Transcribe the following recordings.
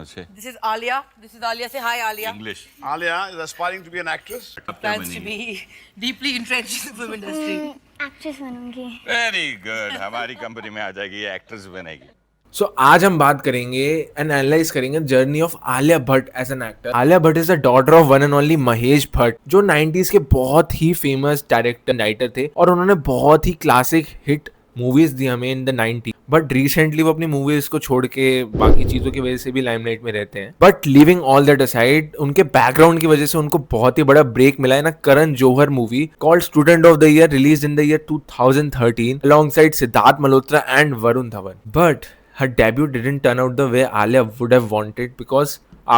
Say This is Alia. This is Alia. Say hi, Alia. English. Alia is aspiring to be an actress. Plans to be deeply entrenched in the film industry. Actress बनूंगी। Very good. हमारी company में आ जाएगी, ये actress बनेगी. सो आज हम बात करेंगे एंड एनालाइज करेंगे journey of Alia Bhatt as an actor. Alia Bhatt is the daughter of one and only Mahesh Bhatt, जो 90s के बहुत ही फेमस डायरेक्टर राइटर थे और उन्होंने बहुत ही क्लासिक हिट मूवीज दी हमें in the 90s। But recently वो अपनी मूवीज को छोड़ के बाकी चीजों की वजह से भी लाइमलाइट में रहते हैं। But living all that aside, उनके बैकग्राउंड की वजह से उनको बहुत ही बड़ा ब्रेक मिला है ना Karan Johar movie called Student of the Year, release in the year 2013 alongside Siddharth Malhotra and Varun Dhawan. But her debut didn't turn out the way Alia would have wanted, because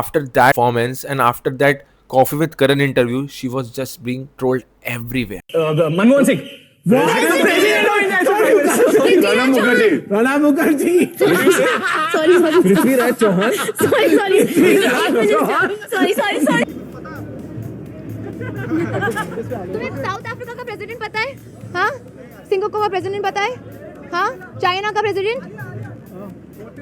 after that performance and after that Coffee with Karan interview, she was just being trolled everywhere. Manmohan Singh Pranab Mukherjee Prithviraj Chauhan तुम्हें South Africa का president पता है? हाँ, Singapore का president पता है? हाँ, China का president?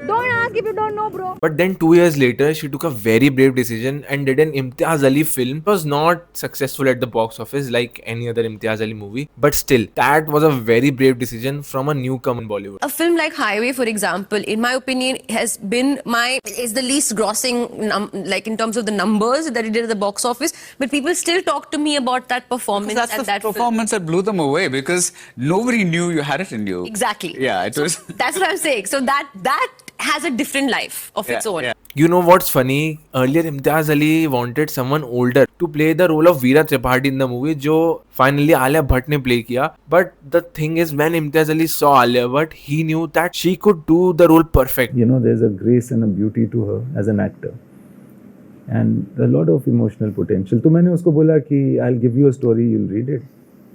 Don't ask if you don't know, bro. But then 2 years later, she took a very brave decision and did an Imtiaz Ali film. It was not successful at the box office like any other Imtiaz Ali movie, but still, that was a very brave decision from a newcomer in Bollywood. A film like Highway, for example, in my opinion, is the least grossing, like in terms of the numbers that it did at the box office. But people still talk to me about that performance. That's the that performance that blew them away, because nobody knew you had it in you. Exactly. Yeah, it was. That's what I'm saying. So that has a different life of its own. Yeah. You know what's funny? Earlier, Imtiaz Ali wanted someone older to play the role of Veera Tripathi in the movie, जो finally Alia Bhatt ने play किया. But the thing is, when Imtiaz Ali saw Alia Bhatt, he knew that she could do the role perfect. You know, there's a grace and a beauty to her as an actor, and a lot of emotional potential. तो मैंने उसको बोला कि I'll give you a story, you'll read it.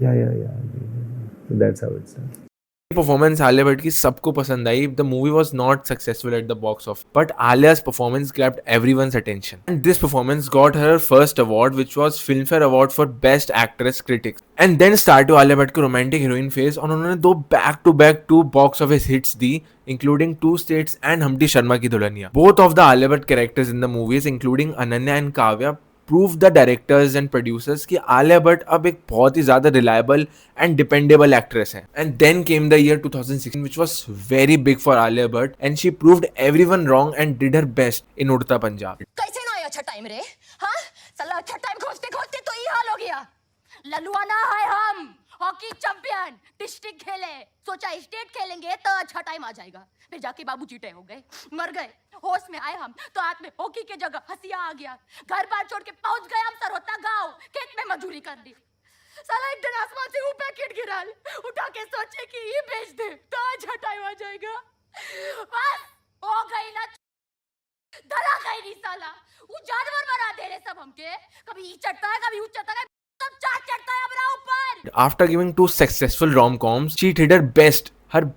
Yeah. I'll read it. So that's how it starts. Performance Alia Bhatt की सबको पसंद आई. The movie was not successful at the box office, but आलिया's performance grabbed everyone's attention, and this performance got her first award, which was Filmfare Award for Best Actress Critics. And then start to Alia Bhatt की romantic heroine phase, और उन्होंने दो back to back 2 box office hits दी, including 2 States and Humpty Sharma की Dulhania. Both of the Alia Bhatt characters in the movies, including Ananya and Kavya, prove the directors and producers कि आलिया भट्ट अब एक बहुत ही ज्यादा reliable and dependable actress है. And then came the year 2016, which was very big for Alia Bhatt, and she proved everyone wrong and did her best in उड़ता पंजाब. कैसे ना आया अच्छा टाइम रे? हाँ, साला अच्छा टाइम खोजते खोजते तो ये हाल हो गया. ललुआना है हम, हॉकी चैंपियन, डिस्ट्रिक्ट खेले, सोचा स्टेट खेलेंगे तो अच्छा टाइम आ जाएगा. फिर जाके बाबू चीटे हो गए, मर गए. होश में आए हम तो हाथ में हॉकी के जगह हंसिया आ गया. घर बार छोड़ के पहुंच गए हम सरहोता गांव, खेत में मजदूरी करनी. साला एक दिन आसमान से वो पैकेट गिरा, उठा के सोचे कि ये बेच दे तो अच्छा टाइम आ जाएगा. बस हो गई ना, धरा गई नहीं साला. वो जानवर बना दे रहे सब हमके. कभी ये चढ़ता है, कभी वो चढ़ता है, सब चार चढ़ता है हमारा ऊपर. After giving 2 successful rom-coms, she did her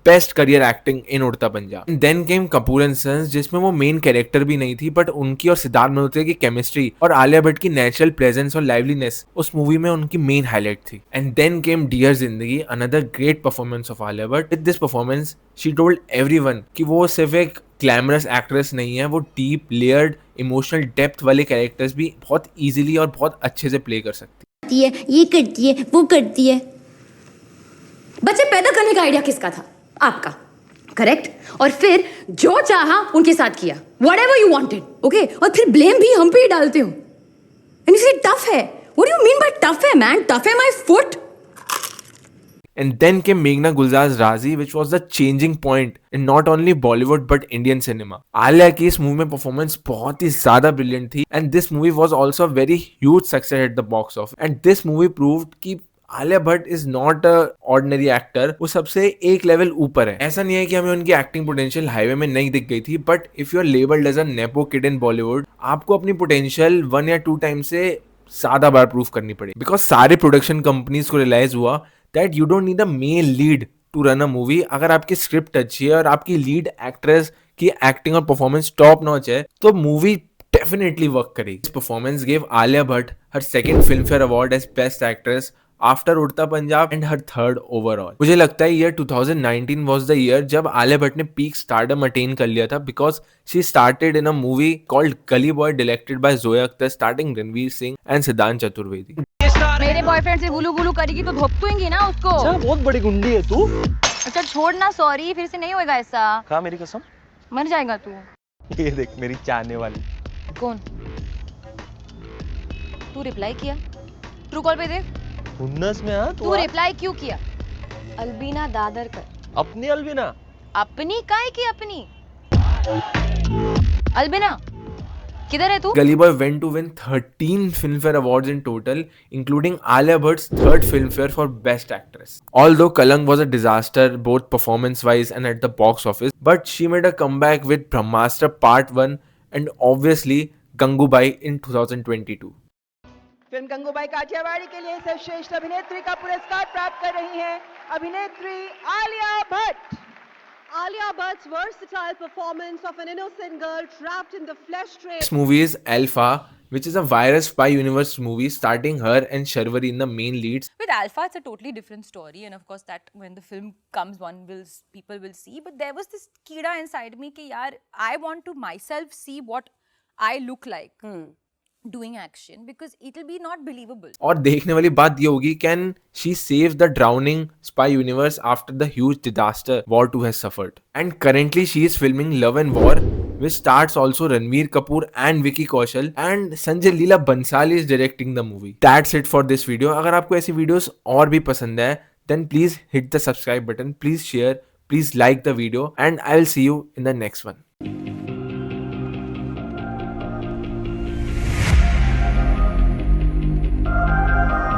best career acting in उड़ता Punjab. And then came Kapoor and Sons, जिसमें वो मेन कैरेक्टर भी नहीं थी, बट उनकी और सिद्धार्थ मल्होत्रा की केमिस्ट्री और आलिया भट्ट की नेचुरल प्रेजेंस और लाइवलीनेस उस मूवी में उनकी मेन हाईलाइट थी. एंड देन केम डियर जिंदगी, another great performance of Alia Bhatt. With this performance she told everyone कि वो सिर्फ एक ग्लैमरस एक्ट्रेस नहीं है, वो डीप लेयर्ड इमोशनल डेप्थ वाले कैरेक्टर्स भी बहुत इजीली और बहुत अच्छे से प्ले कर सकती है. ये करती है, वो करती है. बच्चे पैदा करने का आइडिया किसका था? आपका, करेक्ट? और फिर जो चाहा उनके साथ किया, व्हाटएवर यू वांटेड, ओके? और फिर ब्लेम भी हम पे ही डालते हो. एंड यू से टफ है. What do you mean by tough है मैन? टफ है my foot. And then came Meghna Gulzar's Razi, which was the changing point in not only Bollywood but Indian cinema. Alia की इस movie में performance बहुत ही ज्यादा brilliant थी, and this movie was also a very huge success at the box office. And this movie proved कि Alia Bhatt is not a ordinary actor, वो सबसे एक लेवल ऊपर है. ऐसा नहीं है कि हमें उनकी एक्टिंग पोटेंशियल हाईवे में नहीं दिख गई थी, but if you are labelled as a nepo kid in Bollywood, आपको अपनी पोटेंशियल 1 या 2 टाइम से ज्यादा बार प्रूव करनी पड़ी. बिकॉज सारे प्रोडक्शन कंपनीज को रियलाइज हुआ that you don't need a male lead to run a movie. अगर आपकी स्क्रिप्ट अच्छी है और आपकी लीड एक्ट्रेस की एक्टिंग और परफॉर्मेंस टॉप नॉच है, तो मूवी definitely work करेगी. This performance gave Alia Bhatt her second Filmfare Award as Best Actress after Udta Punjab and her third overall. मुझे लगता है ईयर 2019 वाज द ईयर जब आलिया भट्ट ने पीक स्टारडम अटेन कर लिया था, because she started in a movie called Gully boy directed by Zoya Akhtar starting Ranveer Singh and Siddhant Chaturvedi. मेरे boyfriend से गुलू गुलू करेगी तो धोपतूंगी ना उसको। अच्छा बहुत बड़ी गुंडी है तू। अच्छा छोड़ ना, सॉरी, फिर से नहीं होएगा ऐसा। कहा मेरी कसम। मर जाएगा तू। ये देख मेरी चाहने वाली। कौन? तू रिप्लाई किया? ट्रू कॉल पे देख। हुन्नस में हाँ तू रिप्लाई क्यों किया? अलबीना दादरकर। अपनी अलविना। अपनी काय की अपनी? अलबीना किधर है तू? Gully Boy went to win 13 Filmfare Awards in total, including Alia Bhatt's third Filmfare for Best Actress. Although Kalang was a disaster both performance-wise and at the box office, but she made a comeback with Brahmastra Part 1 and obviously Gangubai in 2022. Film Gangubai Kathiawadi के लिए सर्वश्रेष्ठ अभिनेत्री का पुरस्कार प्राप्त कर रही हैं अभिनेत्री Alia Bhatt. Alia Bhatt's versatile performance of an innocent girl trapped in the flesh train. This movie is Alpha, which is a virus spy universe movie starting her and Sharvari in the main leads. With Alpha, it's a totally different story, and of course, that when the film comes, people will see. But there was this kida inside me कि यार, I want to myself see what I look like doing action because it'll be not believable. और देखने वाली बात ये होगी, can she save the drowning spy universe after the huge disaster War 2 has suffered? And currently she is filming Love and War, which stars also Ranveer Kapoor and Vicky Kaushal, and Sanjay Leela Bansal is directing the movie. That's it for this video. अगर आपको ऐसी videos और भी पसंद है, then please hit the subscribe button, please share, please like the video, and I will see you in the next one.